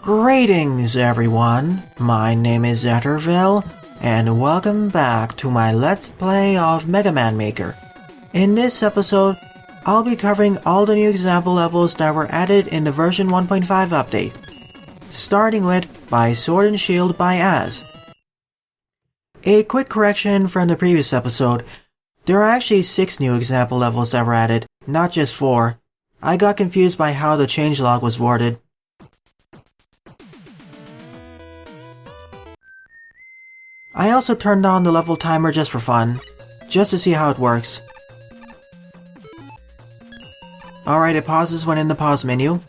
Greetings everyone, my name is Etterville, and welcome back to my Let's Play of Mega Man Maker. In this episode, I'll be covering all the new example levels that were added in the version 1.5 update. Starting with By Sword and Shield by Az. A quick correction from the previous episode, there are actually 6 new example levels that were added, not just 4. I got confused by how the changelog was worded. I also turned on the level timer just for fun, just to see how it works. Alright, it pauses when in the pause menu.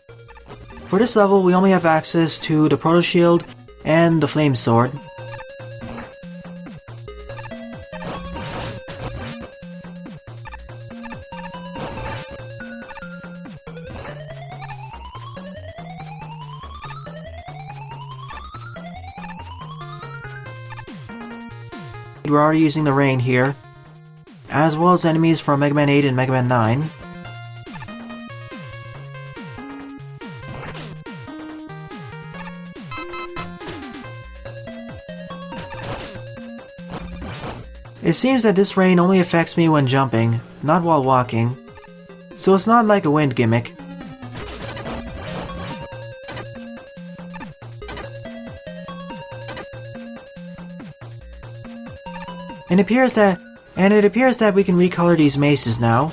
For this level, we only have access to the Proto Shield and the Flame Sword. We're already using the rain here, as well as enemies from Mega Man 8 and Mega Man 9. It seems that this rain only affects me when jumping, not while walking, so it's not like a wind gimmick. And it appears that we can recolor these maces now.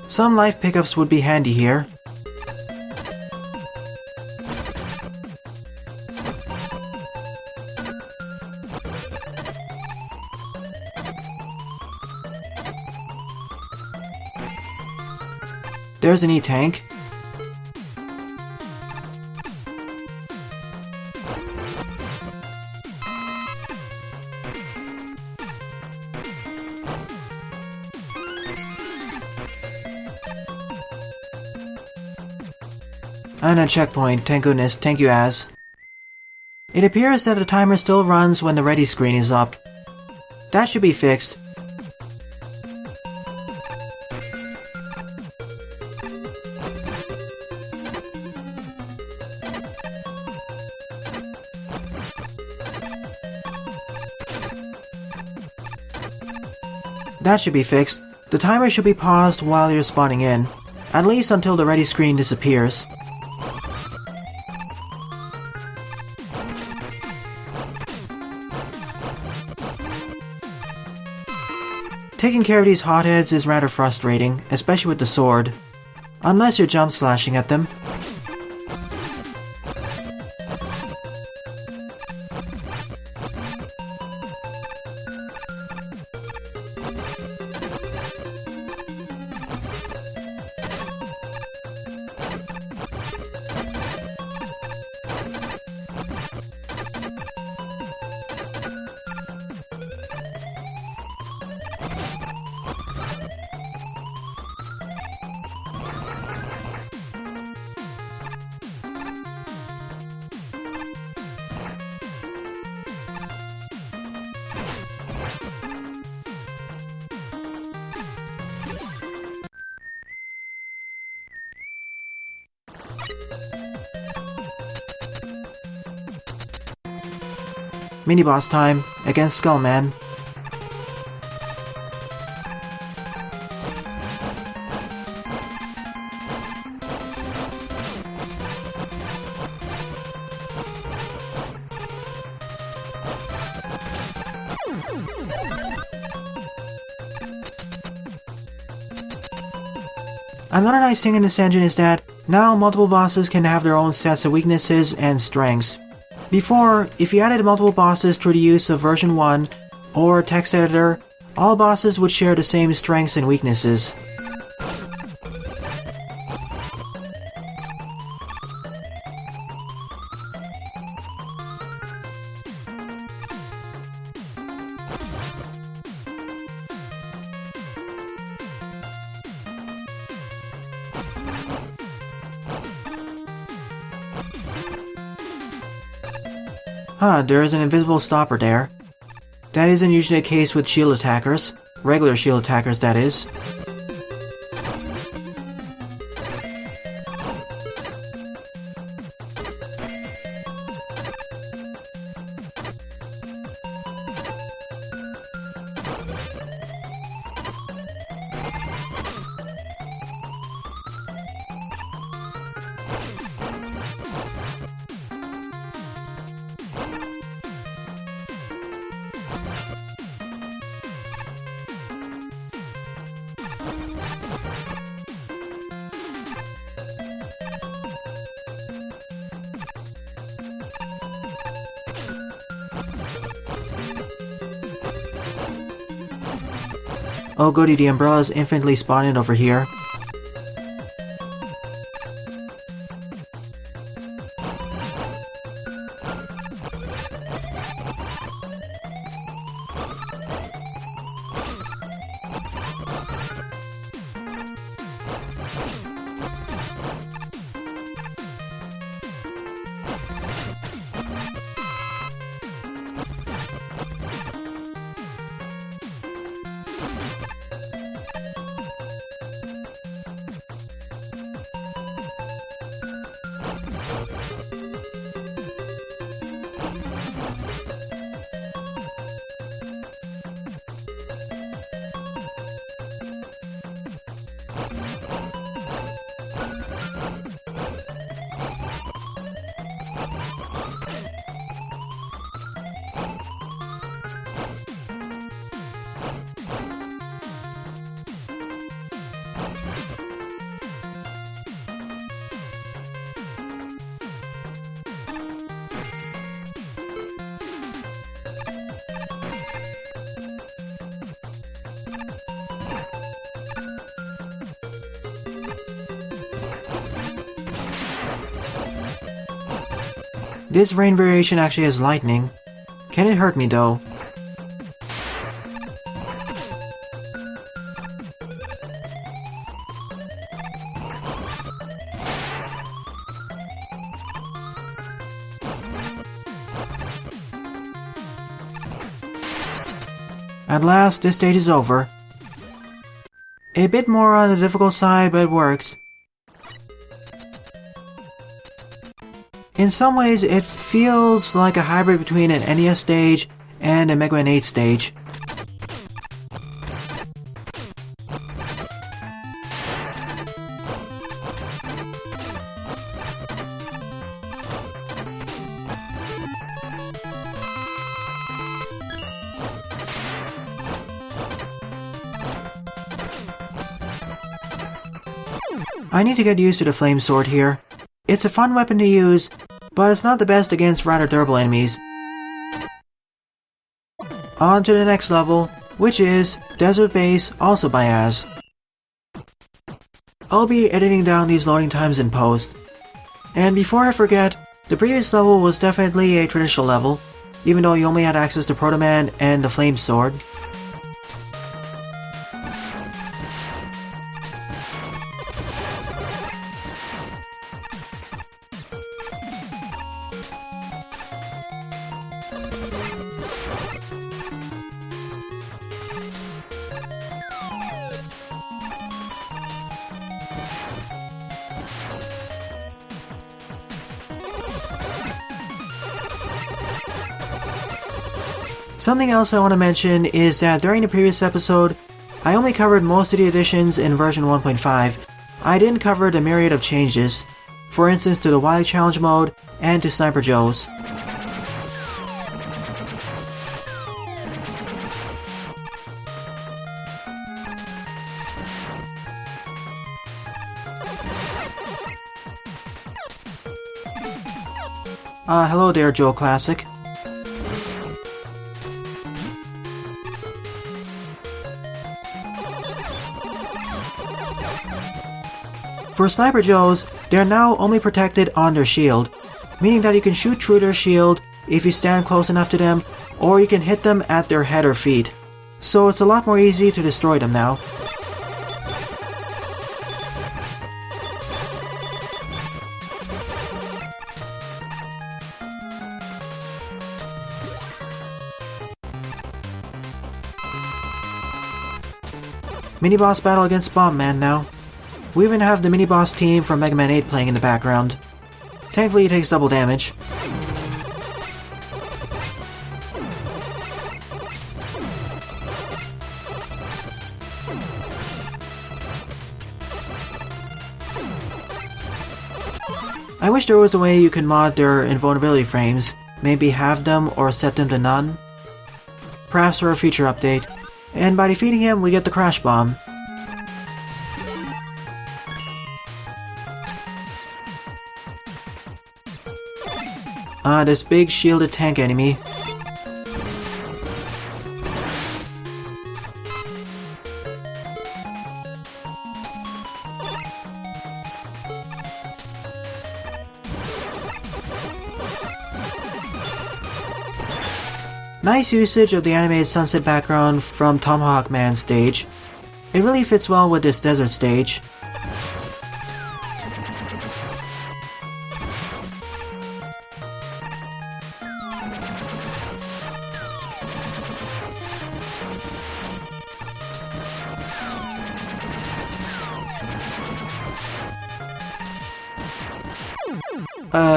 Some life pickups would be handy here. There's an E-tank. And a checkpoint, thank goodness, thank you Az. It appears that the timer still runs when the ready screen is up. That should be fixed. That should be fixed. The timer should be paused while you're spawning in, at least until the ready screen disappears. Taking care of these hotheads is rather frustrating, especially with the sword, unless you're jump slashing at them. Mini-boss time, against Skullman. Another nice thing in this engine is that now multiple bosses can have their own sets of weaknesses and strengths. Before, if you added multiple bosses through the use of version 1 or text editor, all bosses would share the same strengths and weaknesses. Huh, there is an invisible stopper there. That isn't usually the case with shield attackers. Regular shield attackers, that is. Oh goody, the umbrella's infinitely spawning over here. This rain variation actually has lightning. Can it hurt me though? At last, this stage is over. A bit more on the difficult side, but it works. In some ways, it feels like a hybrid between an NES stage and a Mega Man 8 stage. I need to get used to the flame sword here. It's a fun weapon to use, but it's not the best against rather durable enemies. On to the next level, which is Desert Base, also by Az. I'll be editing down these loading times in post. And before I forget, the previous level was definitely a traditional level, even though you only had access to Proto Man and the Flame Sword. Something else I want to mention is that during the previous episode, I only covered most of the additions in version 1.5. I didn't cover the myriad of changes, for instance to the Wily Challenge mode and to Sniper Joe's. Hello there, Joe Classic. For Sniper Joes, they're now only protected on their shield, meaning that you can shoot through their shield if you stand close enough to them, or you can hit them at their head or feet. So it's a lot more easy to destroy them now. Mini-boss battle against Bomb Man now. We even have the mini-boss team from Mega Man 8 playing in the background. Thankfully he takes double damage. I wish there was a way you could mod their invulnerability frames, maybe halve them or set them to none. Perhaps for a future update. And by defeating him, we get the Crash Bomb. This big shielded tank enemy. Nice usage of the animated sunset background from Tomahawk Man's stage. It really fits well with this desert stage.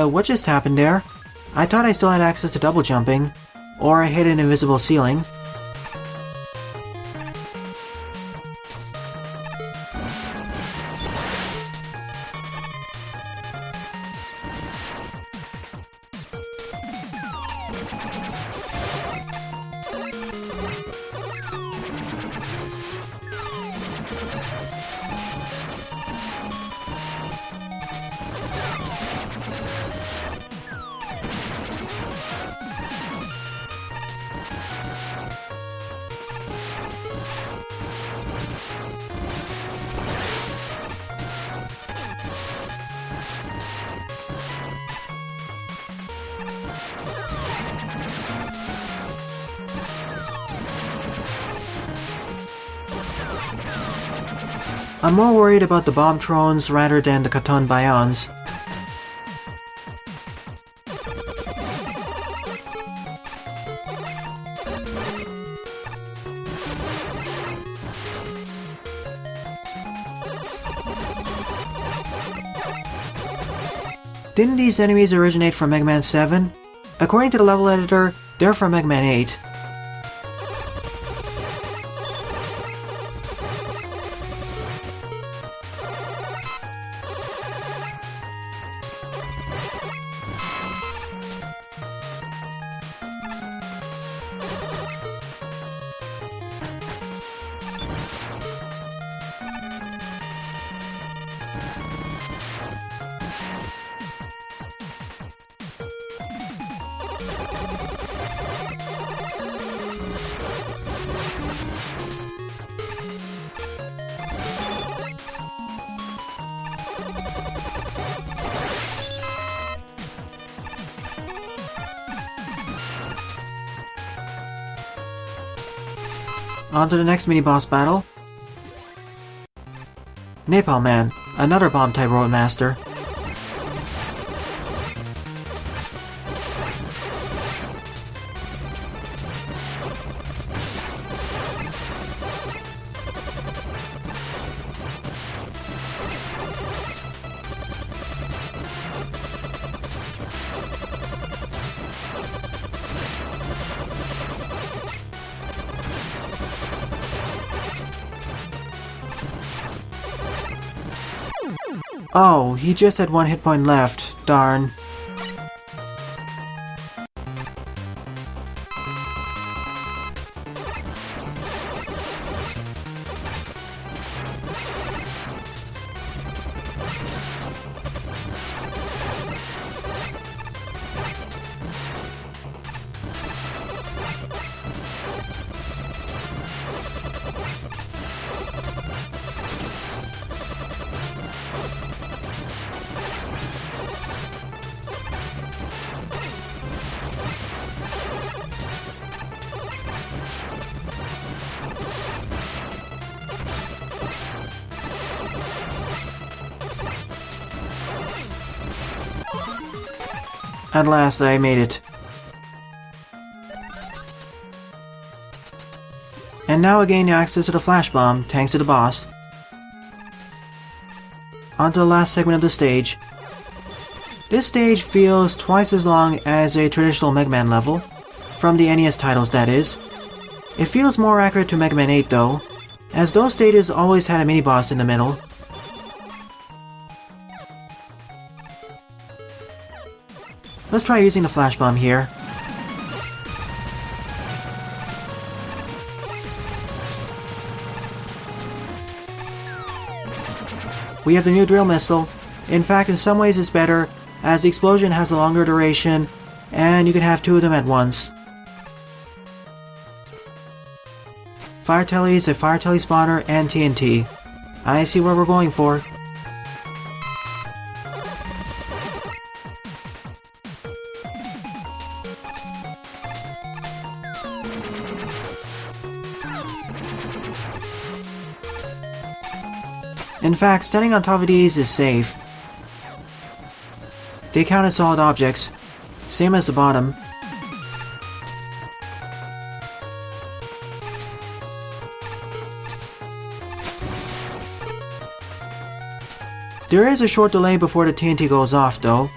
What just happened there? I thought I still had access to double jumping. Or I hit an invisible ceiling. I'm more worried about the Bombtrons rather than the Katon Bions. Didn't these enemies originate from Mega Man 7? According to the level editor, they're from Mega Man 8. On to the next mini-boss battle. Napalm Man, another bomb-type Roadmaster. Oh, he just had one hit point left. Darn. At last I made it. And now I gain access to the flash bomb thanks to the boss. On to the last segment of the stage. This stage feels twice as long as a traditional Mega Man level, from the NES titles that is. It feels more accurate to Mega Man 8 though, as those stages always had a mini-boss in the middle. Let's try using the flash bomb here. We have the new drill missile. In fact, in some ways it's better, as the explosion has a longer duration, and you can have two of them at once. Fire Tellies, a Fire Telly spawner, and TNT. I see what we're going for. In fact, standing on top of these is safe. They count as solid objects, same as the bottom. There is a short delay before the TNT goes off though.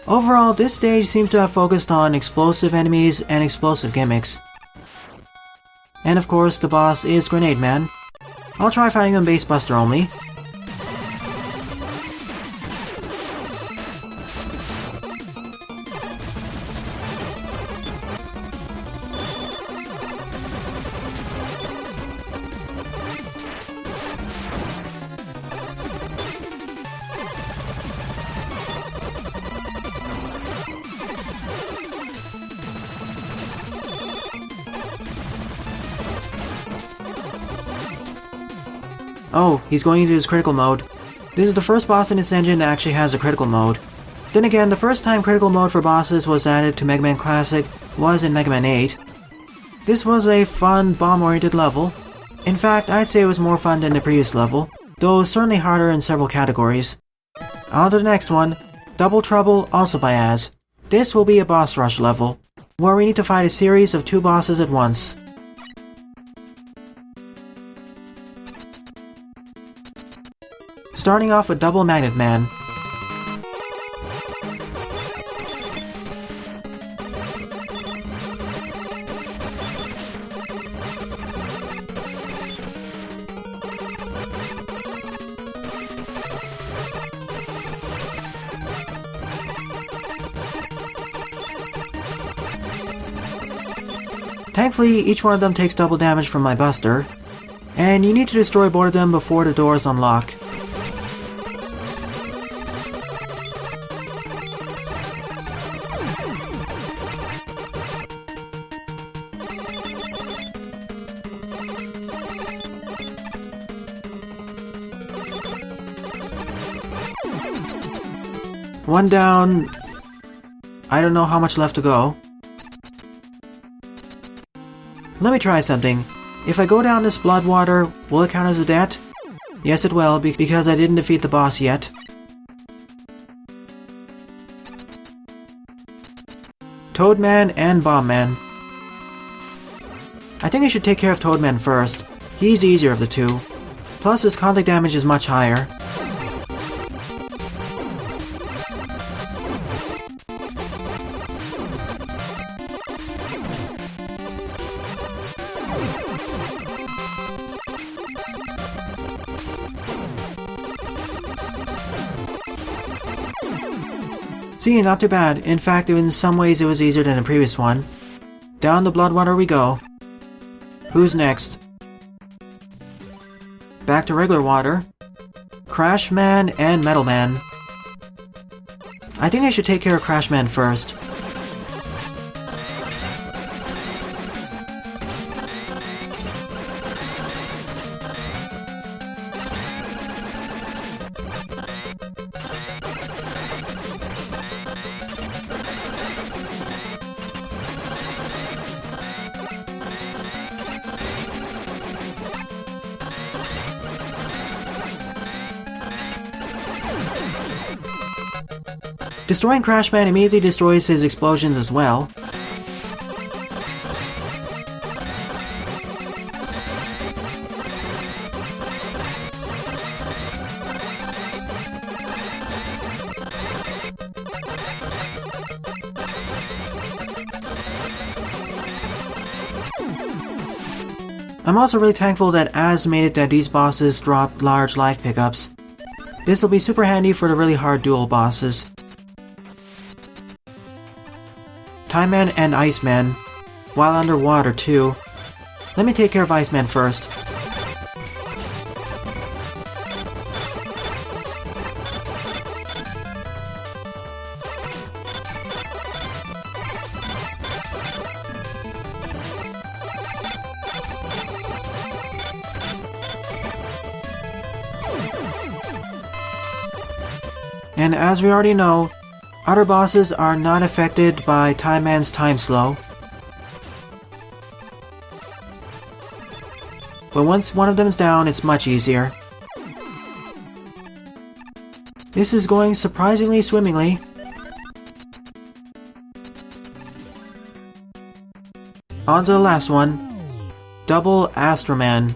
Overall, this stage seems to have focused on explosive enemies and explosive gimmicks. And of course, the boss is Grenade Man. I'll try fighting him base buster only. Oh, he's going into his critical mode. This is the first boss in this engine that actually has a critical mode. Then again, the first time critical mode for bosses was added to Mega Man Classic was in Mega Man 8. This was a fun, bomb-oriented level. In fact, I'd say it was more fun than the previous level, though it was certainly harder in several categories. On to the next one, Double Trouble, also by Az. This will be a boss rush level, where we need to fight a series of two bosses at once. Starting off with Double Magnet Man. Thankfully, each one of them takes double damage from my buster, and you need to destroy both of them before the doors unlock. One down. I don't know how much left to go. Let me try something. If I go down this blood water, will it count as a death? Yes, it will, because I didn't defeat the boss yet. Toadman and Bombman. I think I should take care of Toadman first. He's easier of the two. Plus his contact damage is much higher. See, not too bad. In fact, in some ways it was easier than the previous one. Down the blood water we go. Who's next? Back to regular water. Crash Man and Metal Man. I think I should take care of Crash Man first. Destroying Crashman immediately destroys his explosions as well. I'm also really thankful that Az made it that these bosses drop large life pickups. This will be super handy for the really hard dual bosses. Time Man and Iceman, while underwater too. Let me take care of Iceman first. And as we already know, other bosses are not affected by Time Man's time slow. But once one of them is down, it's much easier. This is going surprisingly swimmingly. On to the last one. Double Astroman.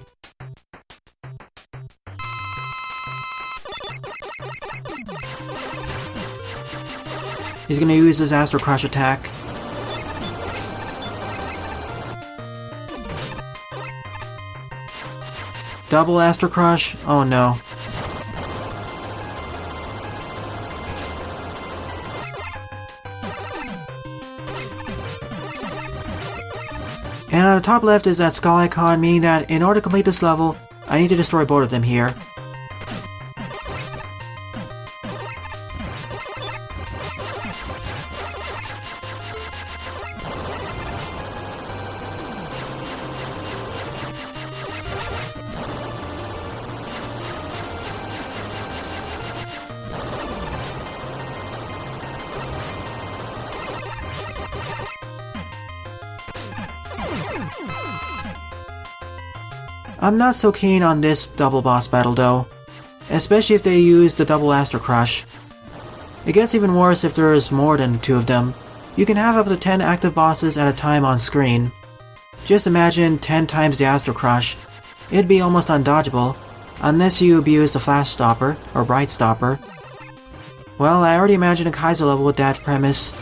He's gonna use his Astro Crush attack. Double Astro Crush? Oh no. And on the top left is that skull icon, meaning that in order to complete this level, I need to destroy both of them here. I'm not so keen on this double boss battle though, especially if they use the double Astro Crush. It gets even worse if there is more than 2 of them. You can have up to 10 active bosses at a time on screen. Just imagine 10 times the Astro Crush. It'd be almost undodgeable, unless you abuse the Flash Stopper or Bright Stopper. Well, I already imagined a Kaiser level with that premise.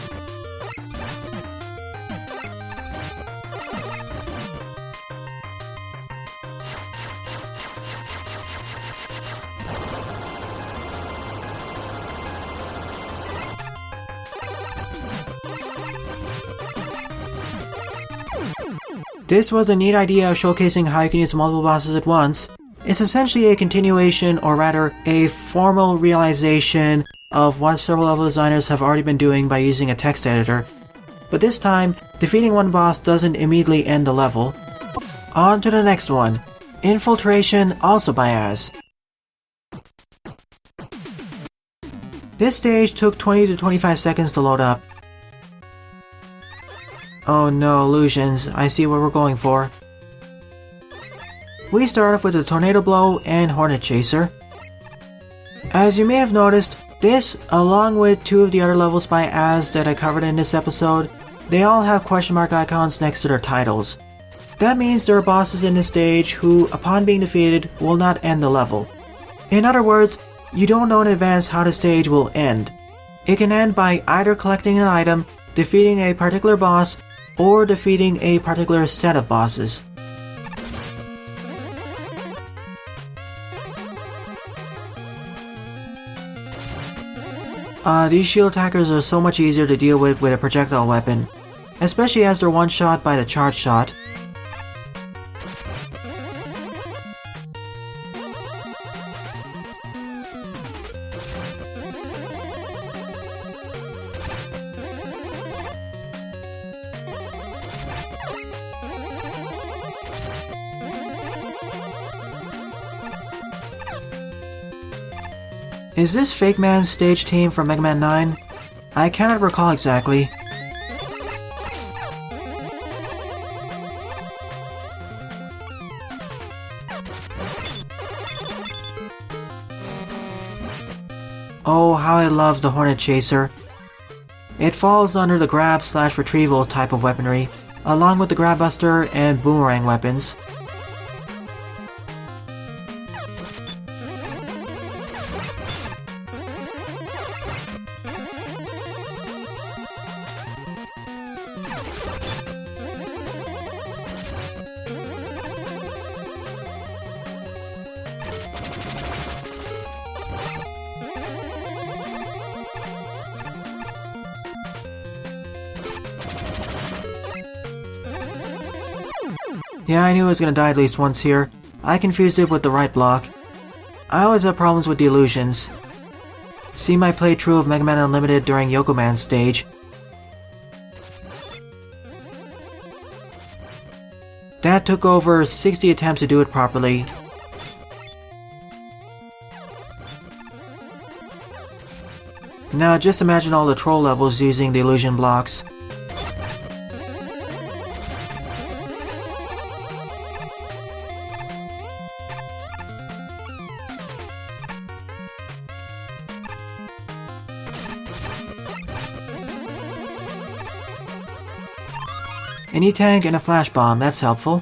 This was a neat idea of showcasing how you can use multiple bosses at once. It's essentially a continuation, or rather, a formal realization of what several level designers have already been doing by using a text editor. But this time, defeating one boss doesn't immediately end the level. On to the next one. Infiltration, also by Az. This stage took 20 to 25 seconds to load up. Oh no, illusions. I see what we're going for. We start off with the Tornado Blow and Hornet Chaser. As you may have noticed, this, along with 2 of the other levels by Az that I covered in this episode, they all have question mark icons next to their titles. That means there are bosses in this stage who, upon being defeated, will not end the level. In other words, you don't know in advance how the stage will end. It can end by either collecting an item, defeating a particular boss, or defeating a particular set of bosses. These shield attackers are so much easier to deal with a projectile weapon, especially as they're one-shot by the charge shot. Is this Fake Man's stage team from Mega Man 9? I cannot recall exactly. Oh, how I love the Hornet Chaser. It falls under the grab/retrieval type of weaponry, along with the grab buster and boomerang weapons. Yeah, I knew I was gonna die at least once here. I confused it with the right block. I always have problems with the illusions. See my playthrough of Mega Man Unlimited during Yoko Man's stage. That took over 60 attempts to do it properly. Now just imagine all the troll levels using the illusion blocks. An E-tank and a flash bomb, that's helpful.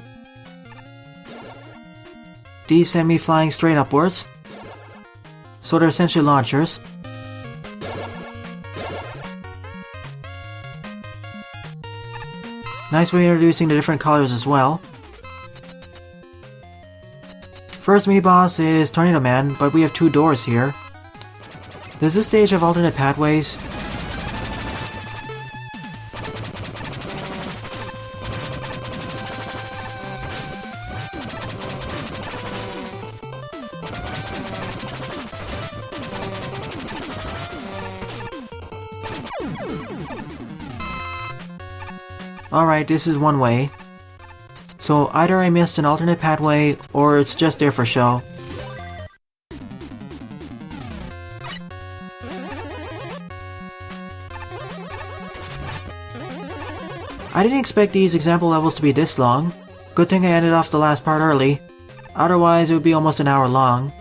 These send me flying straight upwards. So they're essentially launchers. Nice way of introducing the different colors as well. First mini-boss is Tornado Man, but we have two doors here. Does this stage have alternate pathways? Alright, this is one way. So either I missed an alternate pathway, or it's just there for show. I didn't expect these example levels to be this long. Good thing I ended off the last part early. Otherwise it would be almost an hour long.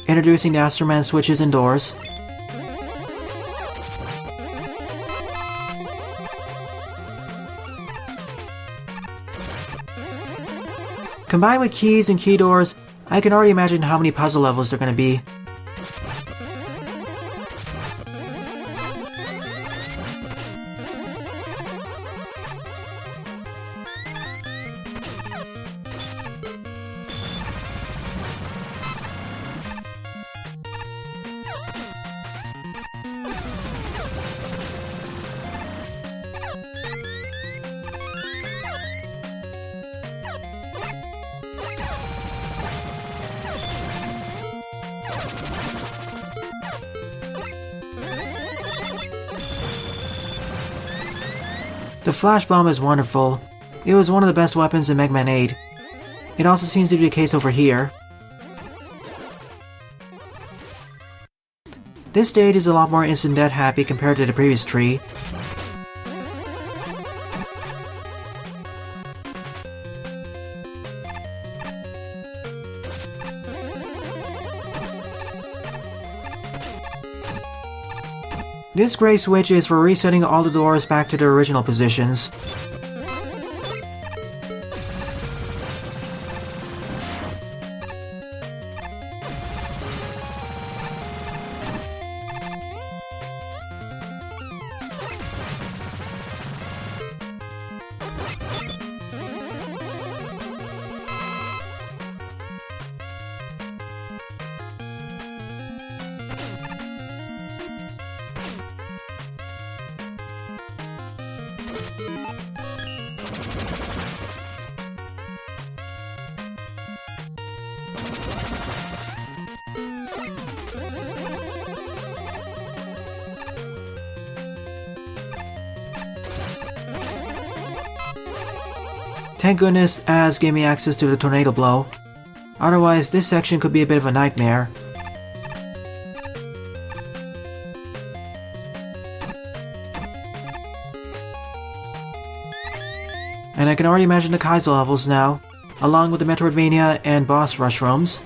Introducing the Astroman switches and doors. Combined with keys and key doors, I can already imagine how many puzzle levels there are going to be. The flash bomb is wonderful. It was one of the best weapons in Mega Man 8. It also seems to be the case over here. This stage is a lot more instant death happy compared to the previous tree. This gray switch is for resetting all the doors back to their original positions. Thank goodness Az gave me access to the tornado blow. Otherwise, this section could be a bit of a nightmare. And I can already imagine the Kaizo levels now, along with the Metroidvania and boss rush rooms.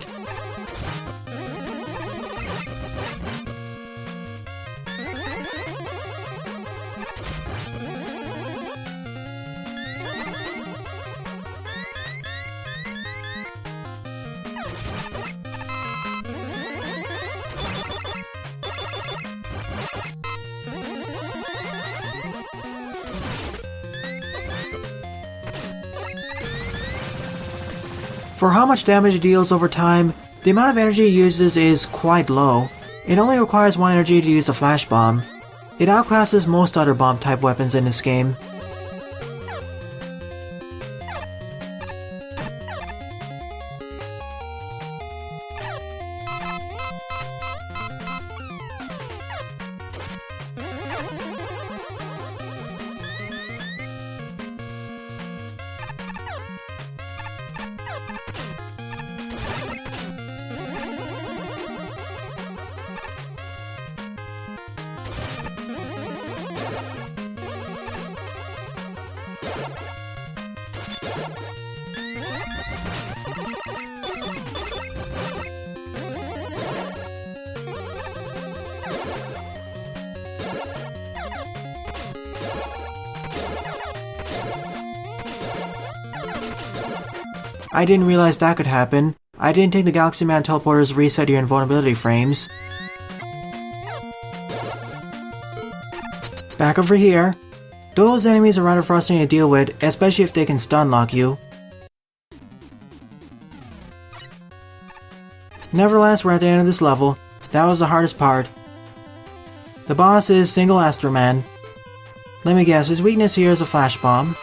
For how much damage it deals over time, the amount of energy it uses is quite low. It only requires 1 energy to use the flash bomb. It outclasses most other bomb type weapons in this game. I didn't realize that could happen. I didn't think the Galaxy Man teleporters reset your invulnerability frames. Back over here. Those enemies are rather frustrating to deal with, especially if they can stun lock you. Nevertheless, we're at the end of this level. That was the hardest part. The boss is Single Astro Man. Let me guess, his weakness here is a flash bomb.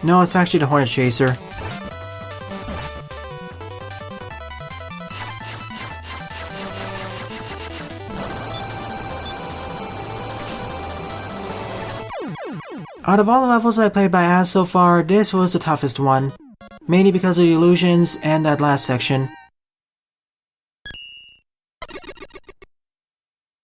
No, it's actually the Hornet Chaser. Out of all the levels I played by Az so far, this was the toughest one. Mainly because of the illusions and that last section.